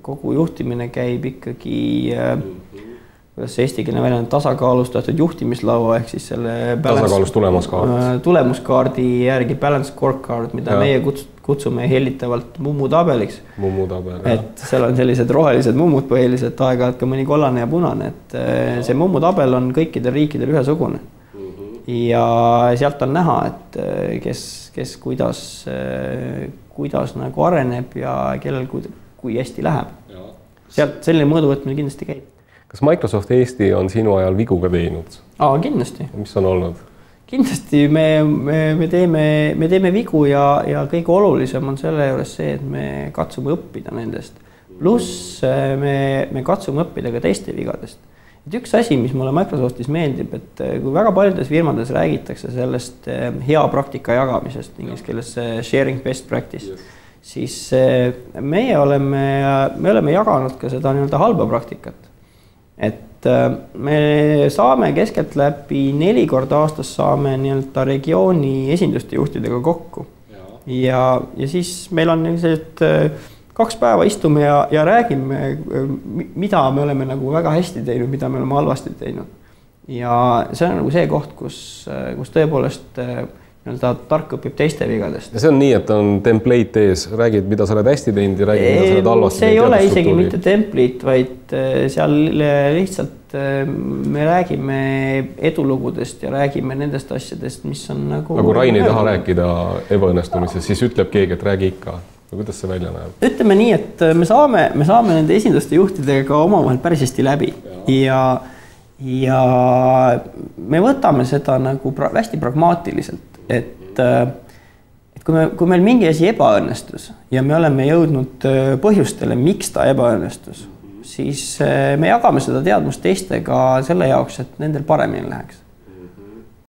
kogu juhtimine käib ikkagi kuidas eestikeelne väljend tasakaalustatud juhtimislaua ehk siis selle tasakaalus tulemuskaardi järgi balance scorecard, mida meie kutsume hellitavalt mummutabeliks. Et seal on sellised rohelised mummud põhiliselt, aeg-ajalt ka mõni kollane ja punane, et see mummutabel on kõikidel riikidel ühesugune. Ja sealt on näha, et kes kuidas nagu areneb ja kellel kui hästi läheb. Sealt selline mõõduvõtmine kindlasti käib. Kas Microsoft Eesti on sinu ajal vigu ka teinud? Kindlasti. Mis on olnud? Kindlasti me teeme vigu ja kõige olulisem on selle juures see, et me katsume õppida nendest. Pluss me katsume õppida ka teiste vigadest. Et üks asi, mis mulle Microsoftis meeldib, et kui väga paljudes firmades räägitakse sellest hea praktika jagamisest, inglise keeles sharing best practice, siis me oleme jaganud ka seda nii-öelda halba praktikat. Et me saame keskeltläbi 4 korda aastas saame nii-öelda regiooni esinduste juhtidega kokku. Ja siis meil on sellised 2 päeva istume ja räägime, mida me oleme nagu väga hästi teinud, mida me oleme halvasti teinud. Ja see on nagu see koht, kus tõepoolest tark õpib teiste vigadest. Ja see on nii, et on template ees, räägid, mida sa oled hästi teinud ja räägid, mida sa oled halvasti teinud. See ei ole isegi mitte template, vaid seal lihtsalt me räägime edulugudest ja räägime nendest asjadest, mis on nagu... Nagu Rain ei taha rääkida ebaõnnestumisest, siis ütleb keegi, et räägi ikka. Või kuidas see välja näeb? Ütleme nii, et me saame nende esinduste juhtidega omavahel päris hästi läbi. Ja me võtame seda nagu hästi pragmaatiliselt, et kui meil mingi asi ebaõnnestus ja me oleme jõudnud põhjustele, miks ta ebaõnnestus, siis me jagame seda teadmust teistega selle jaoks, et nendel paremini läheks.